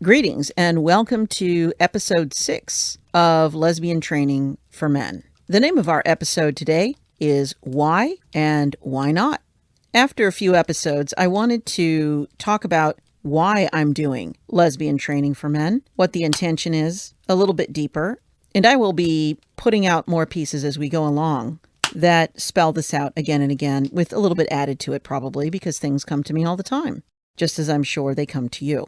Greetings and welcome to episode 6 of Lesbian Training for Men. The name of our episode today is Why and Why Not? After a few episodes, I wanted to talk about why I'm doing lesbian training for men, what the intention is, a little bit deeper, and I will be putting out more pieces as we go along that spell this out again and again with a little bit added to it probably because things come to me all the time, just as I'm sure they come to you.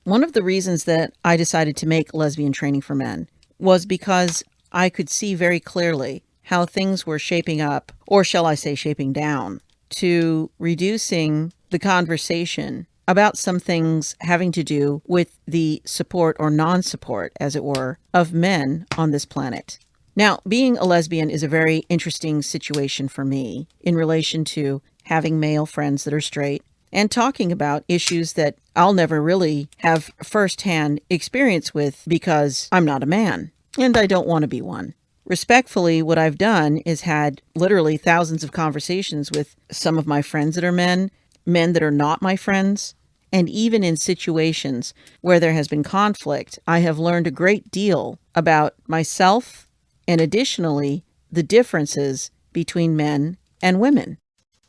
One of the reasons that I decided to make lesbian training for men was because I could see very clearly how things were shaping up, or shall I say shaping down, to reducing the conversation about some things having to do with the support or non-support, as it were, of men on this planet. Now, being a lesbian is a very interesting situation for me in relation to having male friends that are straight and talking about issues that I'll never really have firsthand experience with because I'm not a man, and I don't want to be one. Respectfully, what I've done is had literally thousands of conversations with some of my friends that are men that are not my friends, and even in situations where there has been conflict, I have learned a great deal about myself and additionally the differences between men and women.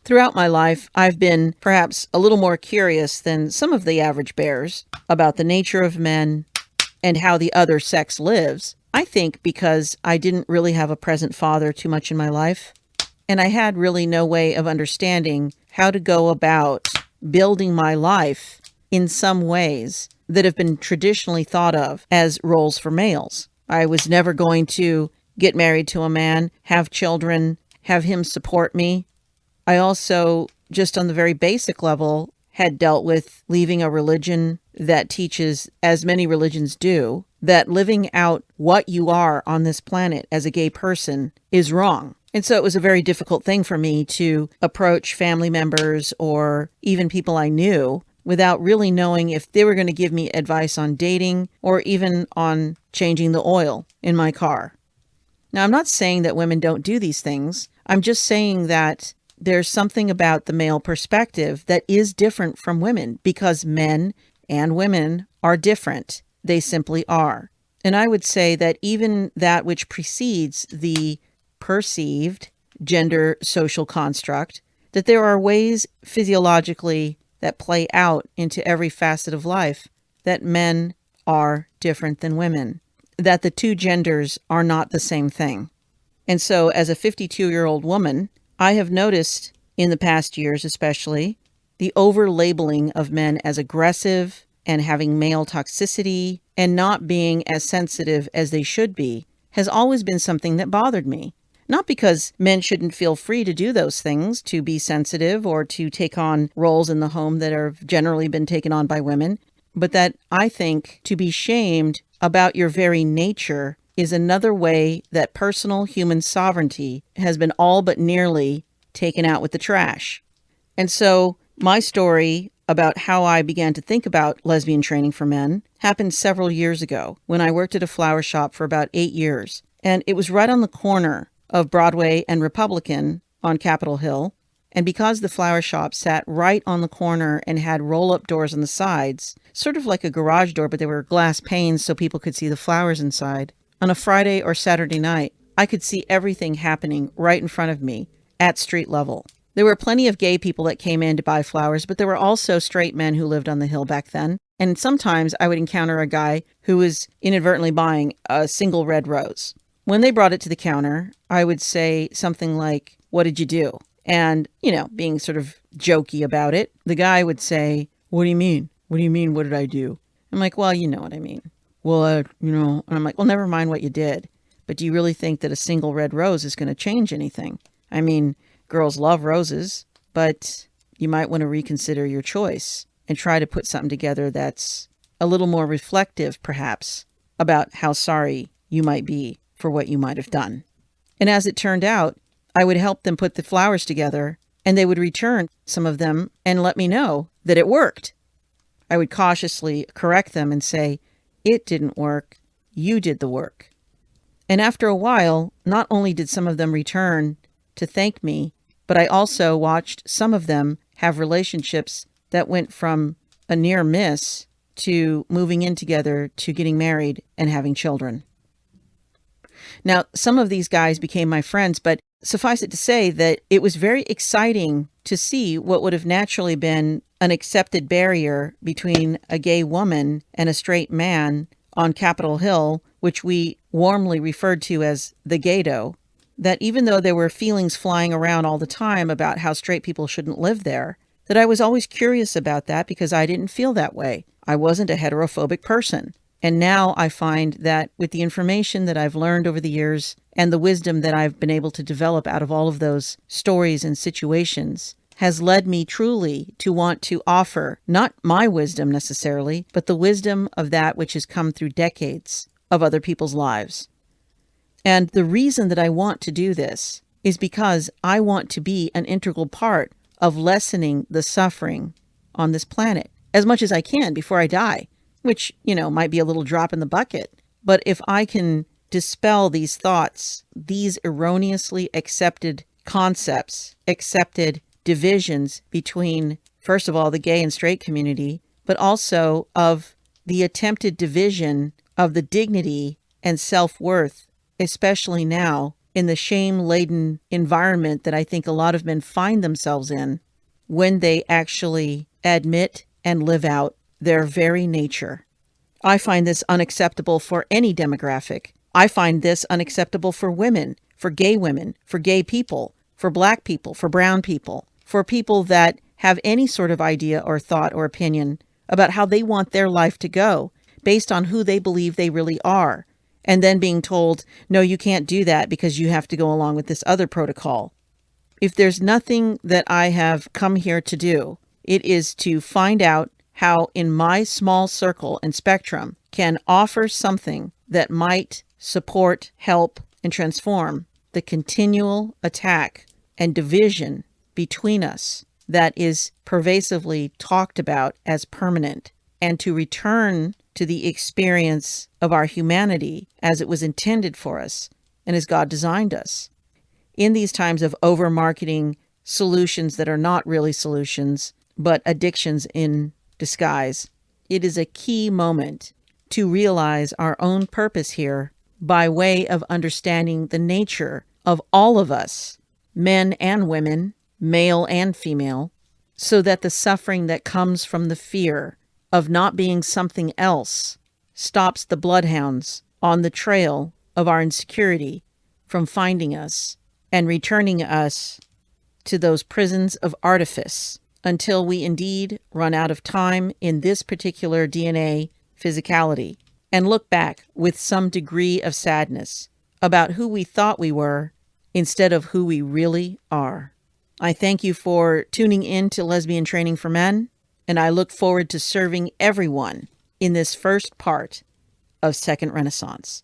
Throughout my life, I've been perhaps a little more curious than some of the average bears about the nature of men and how the other sex lives. I think because I didn't really have a present father too much in my life, and I had really no way of understanding how to go about building my life in some ways that have been traditionally thought of as roles for males. I was never going to get married to a man, have children, have him support me. I also, just on the very basic level, had dealt with leaving a religion that teaches, as many religions do, that living out what you are on this planet as a gay person is wrong. And so it was a very difficult thing for me to approach family members or even people I knew without really knowing if they were going to give me advice on dating or even on changing the oil in my car. Now, I'm not saying that women don't do these things. I'm just saying that there's something about the male perspective that is different from women because men and women are different. They simply are. And I would say that even that which precedes the perceived gender social construct, that there are ways physiologically that play out into every facet of life that men are different than women, that the two genders are not the same thing. And so as a 52-year-old woman, I have noticed in the past years especially the over-labeling of men as aggressive and having male toxicity and not being as sensitive as they should be has always been something that bothered me. Not because men shouldn't feel free to do those things, to be sensitive or to take on roles in the home that have generally been taken on by women, but that I think to be shamed about your very nature is another way that personal human sovereignty has been all but nearly taken out with the trash. And so my story about how I began to think about lesbian training for men happened several years ago when I worked at a flower shop for about 8 years. And it was right on the corner of Broadway and Republican on Capitol Hill. And because the flower shop sat right on the corner and had roll-up doors on the sides, sort of like a garage door, but they were glass panes so people could see the flowers inside, on a Friday or Saturday night, I could see everything happening right in front of me at street level. There were plenty of gay people that came in to buy flowers, but there were also straight men who lived on the hill back then. And sometimes I would encounter a guy who was inadvertently buying a single red rose. When they brought it to the counter, I would say something like, "What did you do?" And, being sort of jokey about it, the guy would say, "What do you mean? What do you mean, what did I do?" I'm like, "Well, you know what I mean." "Well, and I'm like, "Well, never mind what you did. But do you really think that a single red rose is going to change anything? I mean, girls love roses, but you might want to reconsider your choice and try to put something together that's a little more reflective, perhaps, about how sorry you might be for what you might have done." And as it turned out, I would help them put the flowers together, and they would return some of them and let me know that it worked. I would cautiously correct them and say, "It didn't work. You did the work. And after a while, not only did some of them return to thank me, but I also watched some of them have relationships that went from a near miss to moving in together to getting married and having children. Now, some of these guys became my friends, but suffice it to say that it was very exciting to see what would have naturally been an accepted barrier between a gay woman and a straight man on Capitol Hill, which we warmly referred to as the ghetto, that even though there were feelings flying around all the time about how straight people shouldn't live there, that I was always curious about that because I didn't feel that way. I wasn't a heterophobic person. And now I find that with the information that I've learned over the years and the wisdom that I've been able to develop out of all of those stories and situations has led me truly to want to offer not my wisdom necessarily, but the wisdom of that which has come through decades of other people's lives. And the reason that I want to do this is because I want to be an integral part of lessening the suffering on this planet as much as I can before I die, which, might be a little drop in the bucket. But if I can dispel these thoughts, these erroneously accepted concepts, accepted divisions between, first of all, the gay and straight community, but also of the attempted division of the dignity and self-worth, especially now in the shame-laden environment that I think a lot of men find themselves in when they actually admit and live out their very nature. I find this unacceptable for any demographic. I find this unacceptable for women, for gay people, for black people, for brown people, for people that have any sort of idea or thought or opinion about how they want their life to go based on who they believe they really are, and then being told, no, you can't do that because you have to go along with this other protocol. If there's nothing that I have come here to do, it is to find out how in my small circle and spectrum can offer something that might support, help, and transform the continual attack and division between us that is pervasively talked about as permanent, and to return to the experience of our humanity as it was intended for us and as God designed us. In these times of over-marketing solutions that are not really solutions, but addictions in disguise, it is a key moment to realize our own purpose here by way of understanding the nature of all of us, men and women, male and female, so that the suffering that comes from the fear of not being something else stops the bloodhounds on the trail of our insecurity from finding us and returning us to those prisons of artifice until we indeed run out of time in this particular DNA physicality and look back with some degree of sadness about who we thought we were instead of who we really are. I thank you for tuning in to Lesbian Training for Men, and I look forward to serving everyone in this first part of Second Renaissance.